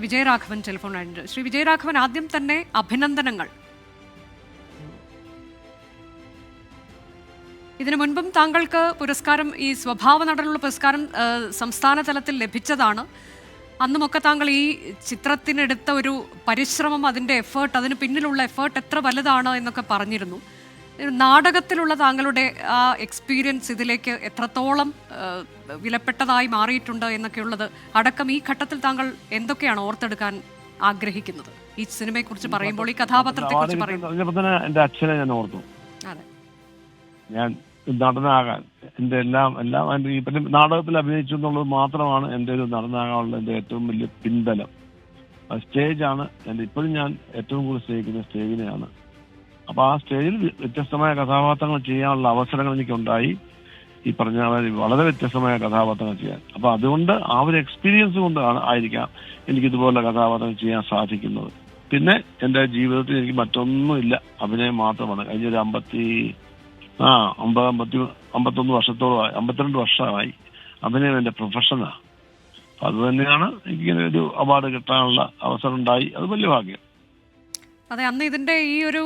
വിജയരാഘവൻ ടെലിഫോണിലുണ്ട്. ശ്രീ വിജയരാഘവൻ, ആദ്യം തന്നെ അഭിനന്ദനങ്ങൾ. ഇതിനു മുൻപും താങ്കൾക്ക് പുരസ്കാരം, ഈ സ്വഭാവ നടനുള്ള പുരസ്കാരം സംസ്ഥാന തലത്തിൽ ലഭിച്ചതാണ്. അന്നുമൊക്കെ താങ്കൾ ഈ ചിത്രത്തിനെടുത്ത ഒരു പരിശ്രമം, അതിൻ്റെ എഫേർട്ട്, അതിന് പിന്നിലുള്ള എഫേർട്ട് എത്ര വലുതാണ് എന്നൊക്കെ പറഞ്ഞിരുന്നു. നാടകത്തിലുള്ള താങ്കളുടെ ആ എക്സ്പീരിയൻസ് ഇതിലേക്ക് എത്രത്തോളം വിലപ്പെട്ടതായി മാറിയിട്ടുണ്ട് എന്നൊക്കെയുള്ളത് അടക്കം ഈ ഘട്ടത്തിൽ താങ്കൾ എന്തൊക്കെയാണ് ഓർത്തെടുക്കാൻ ആഗ്രഹിക്കുന്നത്? ഈ സിനിമയെക്കുറിച്ച് പറയുമ്പോൾ, ഈ കഥാപാത്രത്തെക്കുറിച്ച് പറയുമ്പോൾ. എൻ്റെ അച്ഛനെ ഞാൻ ഓർത്തു. അതെ, ഞാൻ നടനാകാൻ എൻ്റെ എല്ലാം ഈ നാടകത്തിൽ അഭിനയിച്ചു എന്നുള്ളത് മാത്രമാണ് എൻ്റെ ഒരു നടനാകാനുള്ള എൻ്റെ ഏറ്റവും വലിയ പിൻബലം. സ്റ്റേജാണ് എൻ്റെ ഇപ്പോഴും ഞാൻ ഏറ്റവും കൂടുതൽ സ്നേഹിക്കുന്ന സ്റ്റേജിനെയാണ്. അപ്പോൾ ആ സ്റ്റേജിൽ വ്യത്യസ്തമായ കഥാപാത്രങ്ങൾ ചെയ്യാനുള്ള അവസരങ്ങൾ എനിക്കുണ്ടായി. ഈ പറഞ്ഞ വളരെ വ്യത്യസ്തമായ കഥാപാത്രങ്ങൾ ചെയ്യാൻ. അപ്പോൾ അതുകൊണ്ട് ആ ഒരു എക്സ്പീരിയൻസ് കൊണ്ടാണ് ആയിരിക്കാം എനിക്കിതുപോലെ കഥാപാത്രങ്ങൾ ചെയ്യാൻ സാധിക്കുന്നത്. പിന്നെ എൻ്റെ ജീവിതത്തിൽ എനിക്ക് മറ്റൊന്നുമില്ല, അഭിനയം മാത്രമാണ്. കഴിഞ്ഞൊരു 51 വർഷത്തോളമായി, 52 വർഷമായി അഭിനയം എൻ്റെ പ്രൊഫഷനാണ്. അത് തന്നെയാണ് എനിക്കിങ്ങനെ ഒരു അവാർഡ് കിട്ടാനുള്ള അവസരം ഉണ്ടായി. അത് വലിയ ഭാഗ്യം. അതെ, അന്ന് ഇതിന്റെ ഈ ഒരു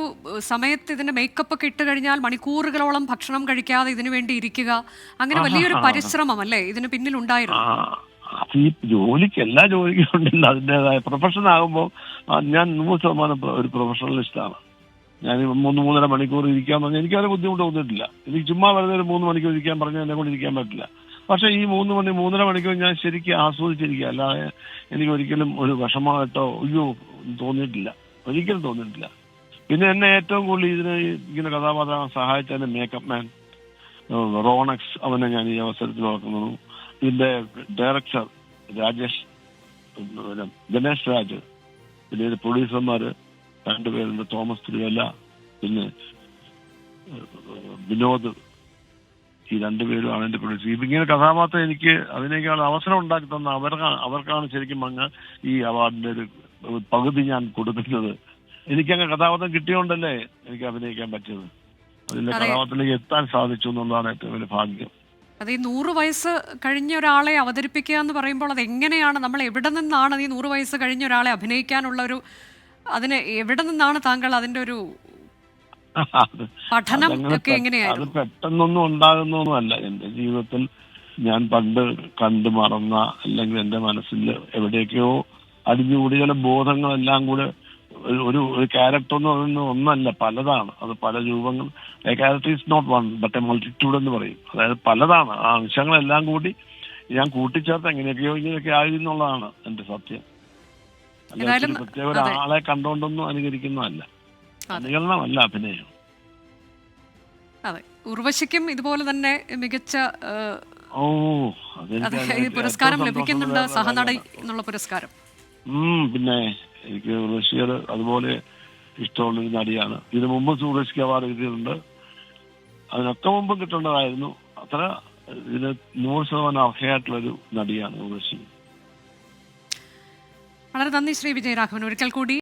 സമയത്ത് ഇതിന്റെ മേക്കപ്പ് ഒക്കെ ഇട്ട് കഴിഞ്ഞാൽ മണിക്കൂറുകളോളം ഭക്ഷണം കഴിക്കാതെ ഇതിനു വേണ്ടി ഇരിക്കുക, അങ്ങനെ വലിയൊരു പരിശ്രമം അല്ലേ ഇതിന് പിന്നിലുണ്ടായിരുന്നു? ഈ ജോലിക്ക്, എല്ലാ ജോലിക്കും ഉണ്ടല്ലോ അതിൻ്റെതായ. പ്രൊഫഷൻ ആകുമ്പോൾ ഞാൻ 100% ഒരു പ്രൊഫഷണലിസ്റ്റാണ്. ഞാൻ 3-3.5 മണിക്കൂർ ഇരിക്കാൻ പറഞ്ഞാൽ എനിക്കത് ബുദ്ധിമുട്ട് തോന്നിയിട്ടില്ല. എനിക്ക് ചുമ്മാ വെറുതെ ഒരു 3 മണിക്കൂർ ഇരിക്കാൻ പറഞ്ഞാൽ എന്നെ കൊണ്ട് ഇരിക്കാൻ പറ്റില്ല. പക്ഷെ ഈ 3.5 മണിക്കൂർ ഞാൻ ശരിക്കും ആസ്വദിച്ചിരിക്കുക. അല്ലാതെ എനിക്ക് ഒരിക്കലും ഒരു വിഷമമായിട്ടോ തോന്നിയിട്ടില്ല, ഒരിക്കലും തോന്നിയിട്ടില്ല. പിന്നെ എന്നെ ഏറ്റവും കൂടുതൽ ഇങ്ങനെ കഥാപാത്രം സഹായിച്ച എൻ്റെ മേക്കപ്പ് മാൻ റോണക്സ്, അവനെ ഞാൻ ഈ അവസരത്തിൽ ഓർക്കുന്നു. ഇതിന്റെ ഡയറക്ടർ ഗണേഷ് രാജ്, പിന്നെ പ്രൊഡ്യൂസർമാര് 2 പേരുണ്ട്, തോമസ് തിരുവല്ല, പിന്നെ വിനോദ്. ഈ 2 പേരുമാണ് എൻ്റെ പ്രൊഡ്യൂസർ. ഇതിങ്ങനെ കഥാപാത്രം എനിക്ക് അതിനേക്കാൾ അവസരം ഉണ്ടാക്കി തന്ന അവർക്കാണ് ശരിക്കും അങ്ങ് ഈ അവാർഡിന്റെ ഒരു പകുതി ഞാൻ കൊടുക്കുന്നത്. എനിക്കങ്ങ് കഥാപാത്രം കിട്ടിയോണ്ടല്ലേ എനിക്ക് അഭിനയിക്കാൻ പറ്റിയത്. അതിന്റെ കഥാപാത്രത്തിലേക്ക് എത്താൻ സാധിച്ചു എന്നുള്ളതാണ് ഏറ്റവും വലിയ ഭാഗ്യം. അത് ഈ 100 വയസ്സ് കഴിഞ്ഞ ഒരാളെ അവതരിപ്പിക്കുക എന്ന് പറയുമ്പോൾ അത് എങ്ങനെയാണ്, നമ്മൾ എവിടെ നിന്നാണ് ഈ 100 വയസ്സ് കഴിഞ്ഞ ഒരാളെ അഭിനയിക്കാനുള്ള ഒരു, അതിന് എവിടെ നിന്നാണ് താങ്കൾ അതിന്റെ ഒരു പഠനം ഒക്കെ എങ്ങനെയായിരുന്നു? അത് പെട്ടെന്നൊന്നും ഉണ്ടാകുന്നൊന്നുമല്ല. എന്റെ ജീവിതത്തിൽ ഞാൻ പണ്ട് കണ്ടു മറന്ന, അല്ലെങ്കിൽ എന്റെ മനസ്സിൽ എവിടെയൊക്കെയോ അടിഞ്ഞുകൂടിയ ചില ബോധങ്ങളെല്ലാം കൂടെ ഒരു ക്യാരക്ടർ എന്ന് പറയുന്നത് ഒന്നല്ല, പലതാണ്. അത് പല രൂപങ്ങൾ. A character is not one but a multitude എന്ന് പറയും. അതായത് പലതാണ്. ആ അംശങ്ങളെല്ലാം കൂടി ഞാൻ കൂട്ടിച്ചേർത്ത് എങ്ങനെയൊക്കെയോ ഇങ്ങനെയൊക്കെ ആയിരുന്നുള്ളതാണ് എന്റെ സത്യം. അല്ലെങ്കിൽ പ്രത്യേക ഒരാളെ കണ്ടുകൊണ്ടൊന്നും അനുകരിക്കുന്നതല്ല, അനുകരണമല്ല അഭിനയം. അതെ, ഉർവശിക്കും ഇതുപോലെ തന്നെ മികച്ച പുരസ്കാരം ലഭിക്കുന്നുണ്ട്, സഹനടി എന്നുള്ള പുരസ്കാരം. പിന്നെ എനിക്ക് ഉർവശിയോട് അതുപോലെ ഇഷ്ടമുള്ളൊരു നടിയാണ്. ഇതിനു മുമ്പ് ഉർവശിക്ക് അവാർഡ് കിട്ടിയിട്ടുണ്ട്, അതിനൊക്കെ മുമ്പ് കിട്ടേണ്ടതായിരുന്നു. അത്ര ഇതിന് 100% അർഹയായിട്ടുള്ളൊരു നടിയാണ് ഉർവശി. വളരെ നന്ദി ശ്രീ വിജയരാഘവൻ. ഒരിക്കൽ കൂടി